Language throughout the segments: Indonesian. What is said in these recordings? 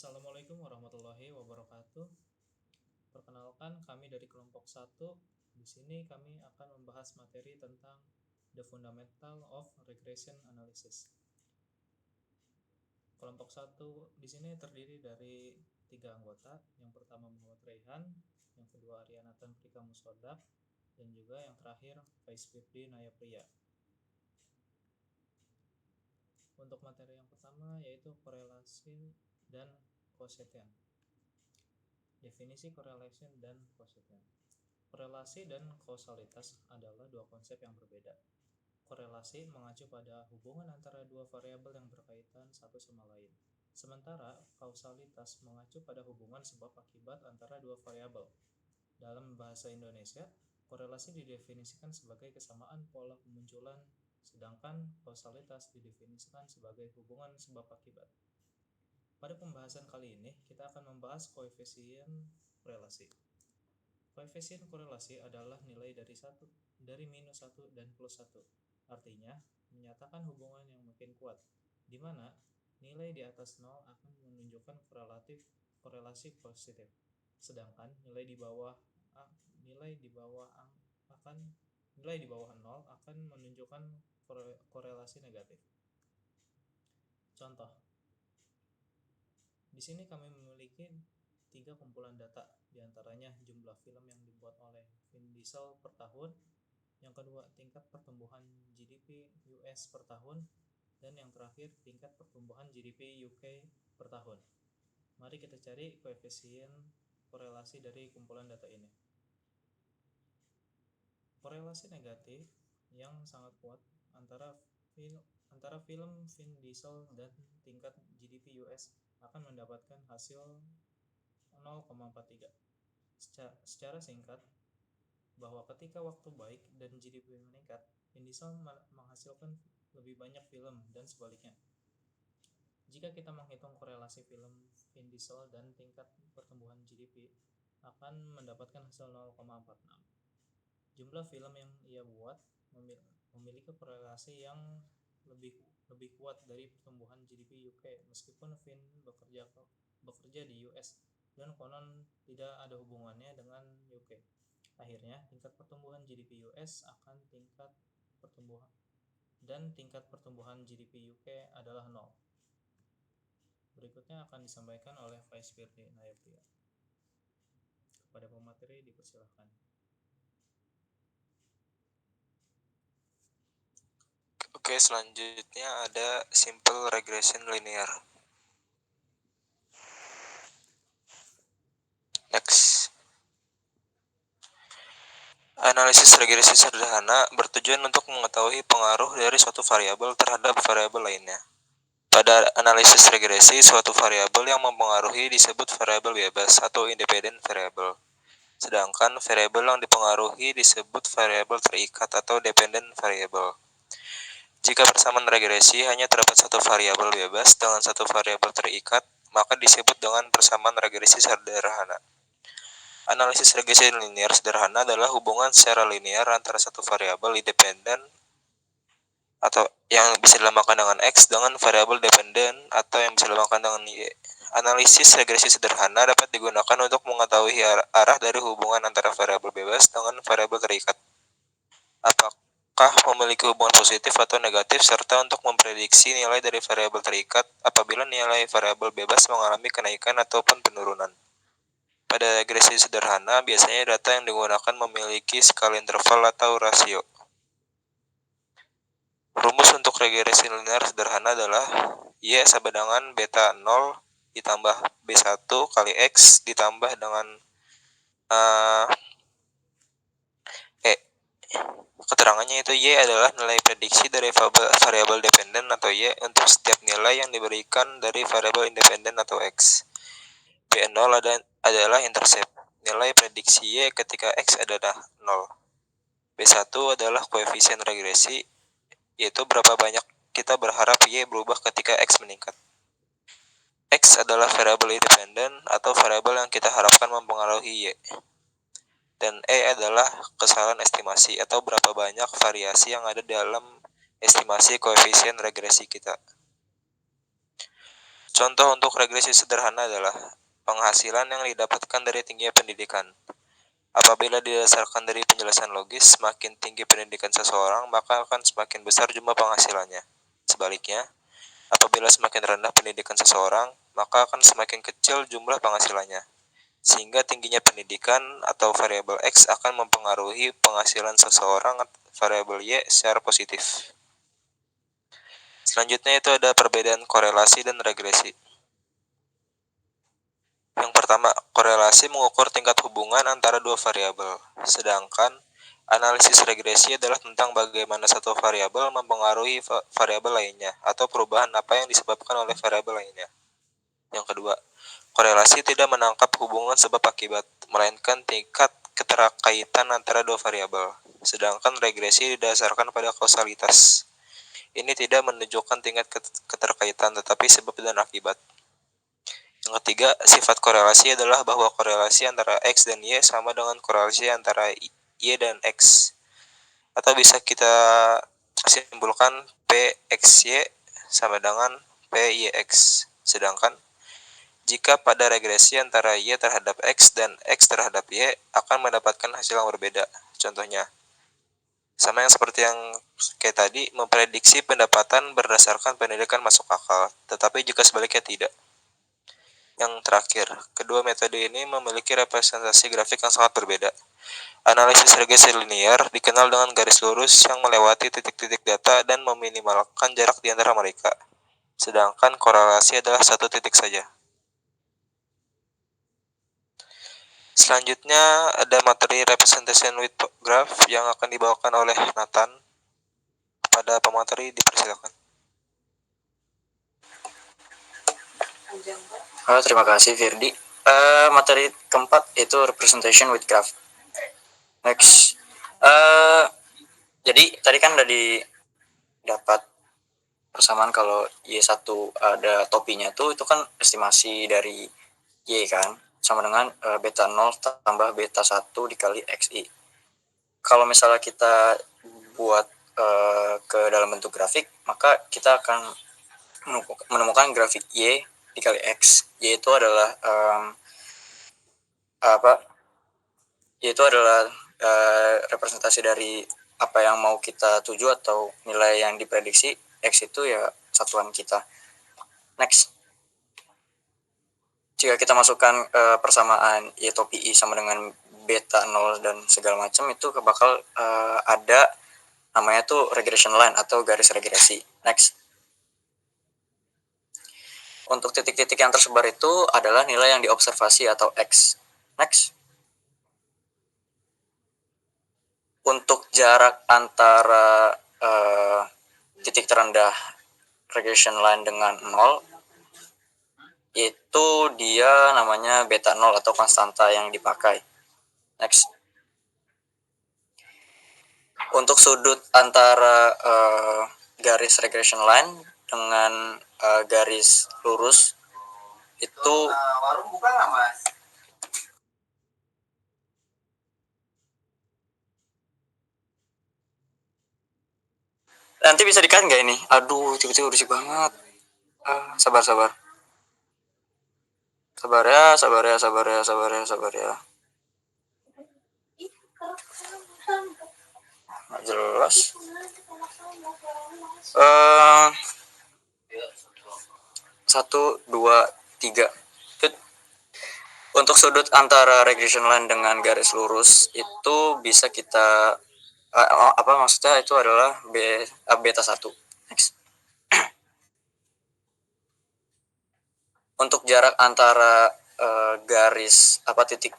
Assalamualaikum warahmatullahi wabarakatuh. Perkenalkan, kami dari kelompok 1. Di sini kami akan membahas materi tentang The Fundamental of Regression Analysis. Kelompok 1 di sini terdiri dari 3 anggota. Yang pertama Muhammad Raihan, yang kedua Arya Nathan Prika Mushodak, dan juga yang terakhir Faiz Firdi Nayapriya. Untuk materi yang pertama yaitu korelasi dan causation. Definisi correlation dan causation. Korelasi dan kausalitas adalah dua konsep yang berbeda. Korelasi mengacu pada hubungan antara dua variabel yang berkaitan satu sama lain. Sementara kausalitas mengacu pada hubungan sebab akibat antara dua variabel. Dalam bahasa Indonesia, korelasi didefinisikan sebagai kesamaan pola kemunculan, sedangkan kausalitas didefinisikan sebagai hubungan sebab akibat. Pada pembahasan kali ini, kita akan membahas koefisien korelasi. Koefisien korelasi adalah nilai dari minus 1 dan plus 1. Artinya, menyatakan hubungan yang makin kuat, di mana nilai di atas 0 akan menunjukkan korelasi positif, sedangkan nilai di bawah 0 akan menunjukkan korelasi negatif. Contoh, di sini kami memiliki 3 kumpulan data, diantaranya jumlah film yang dibuat oleh Vin Diesel per tahun, yang kedua tingkat pertumbuhan GDP US per tahun, dan yang terakhir tingkat pertumbuhan GDP UK per tahun. Mari kita cari koefisien korelasi dari kumpulan data ini. Korelasi negatif yang sangat kuat antara film Vin Diesel dan tingkat GDP US akan mendapatkan hasil 0,43. Secara singkat, bahwa ketika waktu baik dan GDP meningkat, Vin Diesel menghasilkan lebih banyak film dan sebaliknya. Jika kita menghitung korelasi film Vin Diesel dan tingkat pertumbuhan GDP, akan mendapatkan hasil 0,46. Jumlah film yang ia buat memiliki korelasi yang lebih kuat dari pertumbuhan GDP UK, meskipun Vin bekerja di US dan konon tidak ada hubungannya dengan UK. Akhirnya, tingkat pertumbuhan GDP US tingkat pertumbuhan GDP UK adalah 0. Berikutnya akan disampaikan oleh Faiz Firdi Nayapriya. Kepada pemateri dipersilakan. Oke, selanjutnya ada simple regression linear. Next. Analisis regresi sederhana bertujuan untuk mengetahui pengaruh dari suatu variabel terhadap variabel lainnya. Pada analisis regresi, suatu variabel yang mempengaruhi disebut variabel bebas atau independent variable. Sedangkan variabel yang dipengaruhi disebut variabel terikat atau dependent variable. Jika persamaan regresi hanya terdapat satu variabel bebas dengan satu variabel terikat, maka disebut dengan persamaan regresi sederhana. Analisis regresi linear sederhana adalah hubungan secara linear antara satu variabel independen atau yang bisa dilambangkan dengan X dengan variabel dependen atau yang bisa dilambangkan dengan Y. Analisis regresi sederhana dapat digunakan untuk mengetahui arah dari hubungan antara variabel bebas dengan variabel terikat. Apakah memiliki hubungan positif atau negatif, serta untuk memprediksi nilai dari variabel terikat apabila nilai variabel bebas mengalami kenaikan ataupun penurunan. Pada regresi sederhana, biasanya data yang digunakan memiliki skala interval atau rasio. Rumus untuk regresi linear sederhana adalah Y sama dengan beta 0 ditambah B1 kali X ditambah dengan E. Keterangannya itu Y adalah nilai prediksi dari variabel dependen atau Y untuk setiap nilai yang diberikan dari variabel independen atau X. B0 adalah intercept, nilai prediksi Y ketika X adalah 0. B1 adalah koefisien regresi, yaitu berapa banyak kita berharap Y berubah ketika X meningkat. X adalah variabel independen atau variabel yang kita harapkan mempengaruhi Y. Dan E adalah kesalahan estimasi atau berapa banyak variasi yang ada dalam estimasi koefisien regresi kita. Contoh untuk regresi sederhana adalah penghasilan yang didapatkan dari tingginya pendidikan. Apabila didasarkan dari penjelasan logis, semakin tinggi pendidikan seseorang, maka akan semakin besar jumlah penghasilannya. Sebaliknya, apabila semakin rendah pendidikan seseorang, maka akan semakin kecil jumlah penghasilannya. Sehingga tingginya pendidikan atau variabel X akan mempengaruhi penghasilan seseorang variabel Y secara positif. Selanjutnya itu ada perbedaan korelasi dan regresi. Yang pertama, korelasi mengukur tingkat hubungan antara dua variabel, sedangkan analisis regresi adalah tentang bagaimana satu variabel mempengaruhi variabel lainnya atau perubahan apa yang disebabkan oleh variabel lainnya. Yang kedua, korelasi tidak menangkap hubungan sebab akibat, melainkan tingkat keterkaitan antara dua variabel, sedangkan regresi didasarkan pada kausalitas. Ini tidak menunjukkan tingkat keterkaitan tetapi sebab dan akibat. Yang ketiga, sifat korelasi adalah bahwa korelasi antara X dan Y sama dengan korelasi antara Y dan X. Atau bisa kita simpulkan PXY sama dengan PYX. Sedangkan jika pada regresi antara Y terhadap X dan X terhadap Y akan mendapatkan hasil yang berbeda. Contohnya, sama yang seperti yang kayak tadi, memprediksi pendapatan berdasarkan pendidikan masuk akal, tetapi jika sebaliknya tidak. Yang terakhir, kedua metode ini memiliki representasi grafik yang sangat berbeda. Analisis regresi linear dikenal dengan garis lurus yang melewati titik-titik data dan meminimalkan jarak di antara mereka. Sedangkan korelasi adalah satu titik saja. Selanjutnya ada materi representation with graph yang akan dibawakan oleh Nathan. Pada pemateri dipersilakan. Halo, terima kasih Firdi. Materi keempat itu representation with graph. Next. Jadi tadi kan udah didapat persamaan kalau Y1 ada topinya itu kan estimasi dari Y kan, sama dengan beta 0 tambah beta 1 dikali XI. Kalau misalnya kita buat ke dalam bentuk grafik, maka kita akan menemukan grafik Y dikali X. Y itu adalah representasi dari apa yang mau kita tuju atau nilai yang diprediksi. X itu ya satuan kita. Next, jika kita masukkan persamaan Y topi I sama dengan beta 0 dan segala macam, itu bakal ada namanya tuh regression line atau garis regresi. Next, untuk titik-titik yang tersebar itu adalah nilai yang diobservasi atau X. Next, untuk jarak antara titik terendah regression line dengan 0, itu dia namanya beta 0 atau konstanta yang dipakai. Next, untuk sudut antara garis regression line dengan garis lurus itu nanti bisa dikat nggak ini? Aduh, tiba-tiba berisik banget. Sabar ya. Nggak jelas. 1, 2, 3. Untuk sudut antara regression line dengan garis lurus itu bisa kita maksudnya itu adalah beta 1. Next. Untuk jarak antara garis titik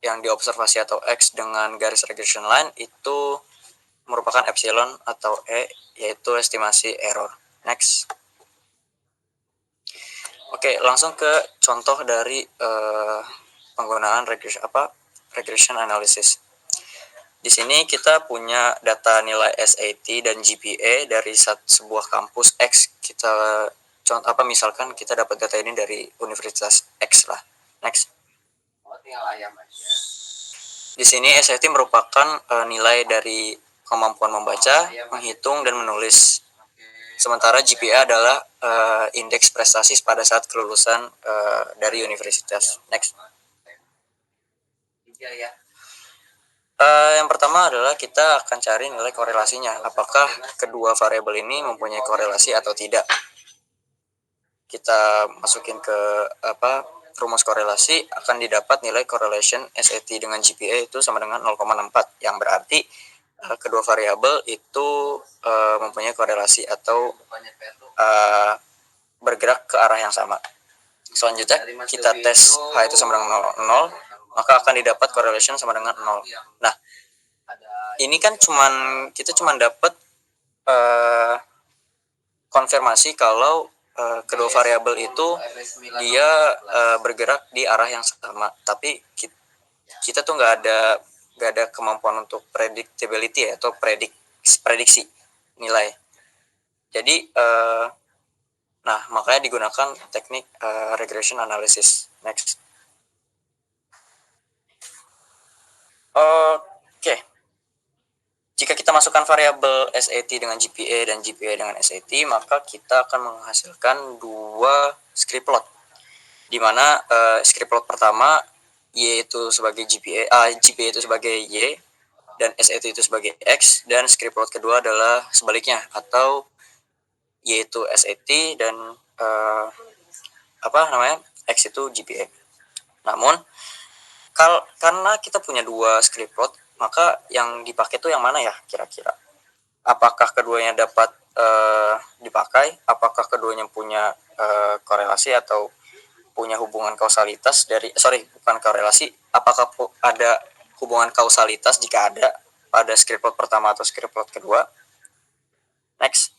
yang diobservasi atau X dengan garis regression line itu merupakan epsilon atau E, yaitu estimasi error. Next. Oke, langsung ke contoh dari penggunaan regression analysis. Di sini kita punya data nilai SAT dan GPA dari sebuah kampus X. Misalkan kita dapat data ini dari Universitas X lah. Next. Di sini SAT merupakan nilai dari kemampuan membaca, menghitung, dan menulis. Sementara GPA adalah indeks prestasi pada saat kelulusan dari universitas. Next. Yang pertama adalah kita akan cari nilai korelasinya. Apakah kedua variabel ini mempunyai korelasi atau tidak? Kita masukin ke rumus korelasi, akan didapat nilai correlation SAT dengan GPA itu sama dengan 0,64, yang berarti kedua variabel itu mempunyai korelasi atau bergerak ke arah yang sama. Selanjutnya kita tes H itu sama dengan 0, maka akan didapat correlation sama dengan 0. Nah, ini kan kita cuman dapat konfirmasi kalau kedua variabel itu dia bergerak di arah yang sama, tapi kita tuh nggak ada kemampuan untuk predictability atau prediksi nilai. Jadi nah, makanya digunakan teknik regression analysis. Next. Oke. Jika kita masukkan variabel SAT dengan GPA dan GPA dengan SAT, maka kita akan menghasilkan dua script plot. Di mana script plot pertama Y itu sebagai GPA itu sebagai Y dan SAT itu sebagai X, dan script plot kedua adalah sebaliknya, atau Y itu SAT dan X itu GPA. Namun karena kita punya dua script plot, maka yang dipakai tuh yang mana ya kira-kira? Apakah keduanya dapat dipakai? Apakah keduanya punya korelasi atau punya hubungan kausalitas bukan korelasi? Apakah ada hubungan kausalitas jika ada pada script plot pertama atau script plot kedua? Next.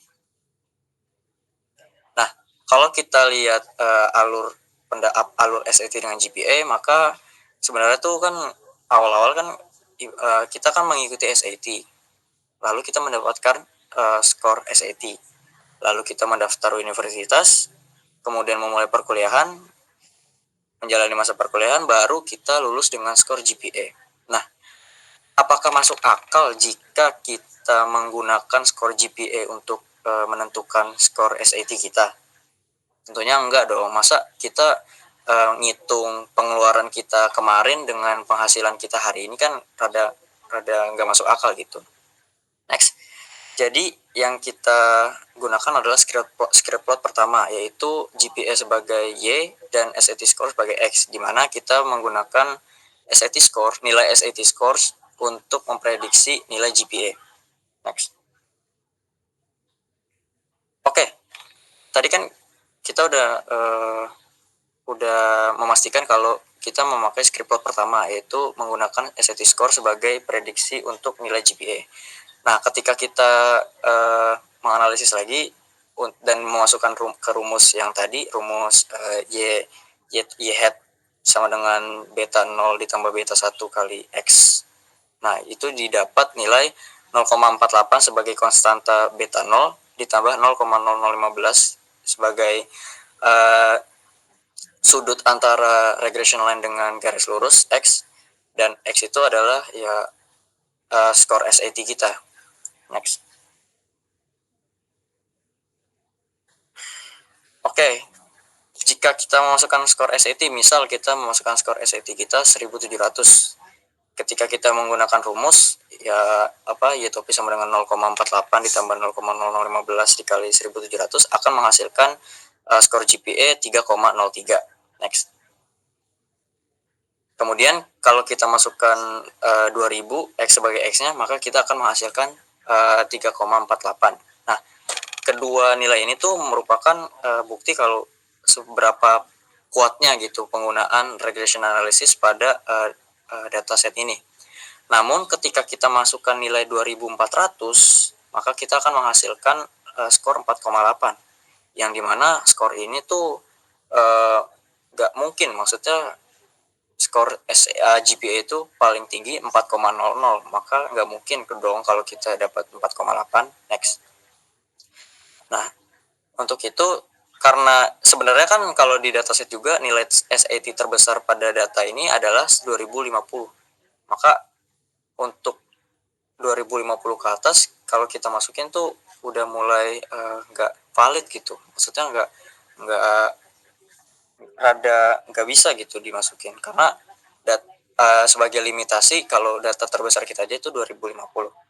Nah, kalau kita lihat alur SAT dengan GPA, maka sebenarnya tuh kan awal-awal kan kita kan mengikuti SAT, lalu kita mendapatkan skor SAT, lalu kita mendaftar universitas, kemudian memulai perkuliahan, menjalani masa perkuliahan, baru kita lulus dengan skor GPA. Nah, apakah masuk akal jika kita menggunakan skor GPA untuk menentukan skor SAT kita? Tentunya enggak dong. Masa kita ngitung pengeluaran kita kemarin dengan penghasilan kita hari ini, kan rada nggak masuk akal gitu. Next. Jadi yang kita gunakan adalah script plot pertama, yaitu GPA sebagai Y dan SAT score sebagai X, di mana kita menggunakan nilai SAT scores untuk memprediksi nilai GPA. Next. Oke. Tadi kan kita udah memastikan kalau kita memakai script plot pertama, yaitu menggunakan SAT score sebagai prediksi untuk nilai GPA. Nah, ketika kita menganalisis lagi dan memasukkan ke rumus yang tadi, rumus Y hat sama dengan beta 0 ditambah beta 1 kali X. Nah, itu didapat nilai 0,48 sebagai konstanta beta 0 ditambah 0,0015 sebagai sudut antara regression line dengan garis lurus X, dan X itu adalah skor SAT kita. Next. Oke. Jika kita memasukkan skor SAT, misal kita memasukkan skor SAT kita 1700. Ketika kita menggunakan rumus Y-topi sama dengan 0,48 ditambah 0,0015 dikali 1700 akan menghasilkan skor GPA 3,03. Next. Kemudian kalau kita masukkan 2000 X sebagai X-nya, maka kita akan menghasilkan 3,48. Nah, kedua nilai ini tuh merupakan bukti kalau seberapa kuatnya gitu penggunaan regression analysis pada dataset ini. Namun ketika kita masukkan nilai 2400, maka kita akan menghasilkan skor 4,8, yang dimana skor ini tuh gak mungkin, maksudnya skor GPA itu paling tinggi 4,00, maka nggak mungkin dong kalau kita dapat 4,8. Next. Nah, untuk itu, karena sebenarnya kan kalau di dataset juga nilai SAT terbesar pada data ini adalah 2050, maka untuk 2050 ke atas kalau kita masukin tuh udah mulai nggak valid gitu, maksudnya nggak bisa gitu dimasukin karena sebagai limitasi kalau data terbesar kita aja itu 2050.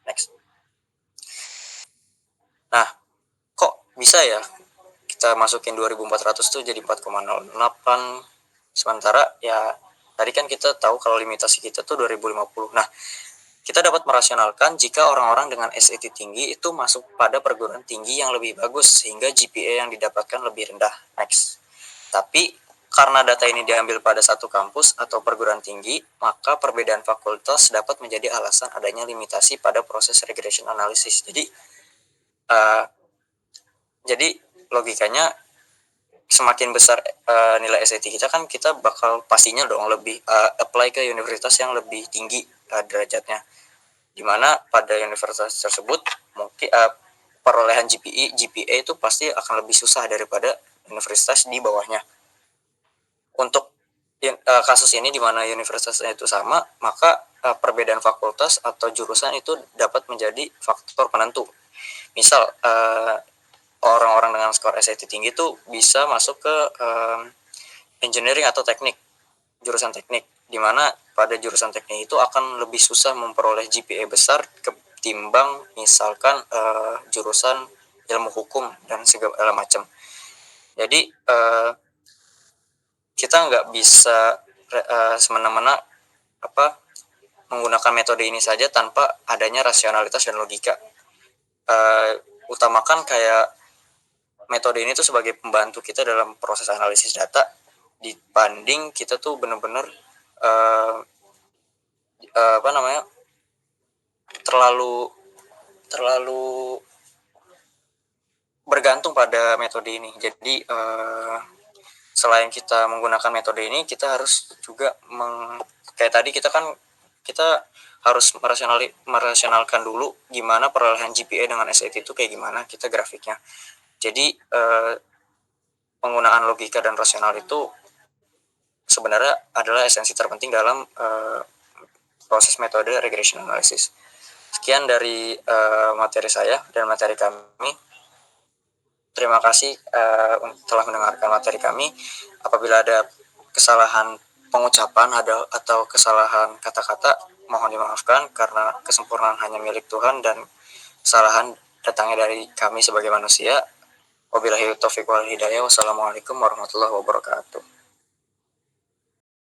Next. Nah, kok bisa ya kita masukin 2400 tuh jadi 4,08, sementara ya tadi kan kita tahu kalau limitasi kita tuh 2050. Nah, kita dapat merasionalkan jika orang-orang dengan SAT tinggi itu masuk pada perguruan tinggi yang lebih bagus sehingga GPA yang didapatkan lebih rendah. Next. Tapi karena data ini diambil pada satu kampus atau perguruan tinggi, maka perbedaan fakultas dapat menjadi alasan adanya limitasi pada proses regression analysis. Jadi logikanya semakin besar nilai SAT kita kan kita bakal pastinya dong lebih apply ke universitas yang lebih tinggi derajatnya. Dimana pada universitas tersebut mungkin perolehan GPA itu pasti akan lebih susah daripada universitas di bawahnya. Untuk kasus ini di mana universitasnya itu sama, maka perbedaan fakultas atau jurusan itu dapat menjadi faktor penentu. Misal orang-orang dengan skor SAT tinggi itu bisa masuk ke engineering atau teknik, jurusan teknik, di mana pada jurusan teknik itu akan lebih susah memperoleh GPA besar ketimbang misalkan jurusan ilmu hukum dan segala macam. Jadi kita nggak bisa semena-mena menggunakan metode ini saja tanpa adanya rasionalitas dan logika. Utamakan kayak metode ini tuh sebagai pembantu kita dalam proses analisis data dibanding kita tuh benar-benar terlalu bergantung pada metode ini. Jadi selain kita menggunakan metode ini, kita harus juga kayak tadi kita harus merasionalkan dulu gimana perolehan GPA dengan SAT itu kayak gimana kita grafiknya. Jadi penggunaan logika dan rasional itu sebenarnya adalah esensi terpenting dalam proses metode regression analysis. Sekian dari materi saya dan materi kami. Terima kasih telah mendengarkan materi kami. Apabila ada kesalahan pengucapan atau kesalahan kata-kata, mohon dimaafkan karena kesempurnaan hanya milik Tuhan dan kesalahan datangnya dari kami sebagai manusia. Wabillahi taufiq wal hidayah. Wassalamualaikum warahmatullahi wabarakatuh.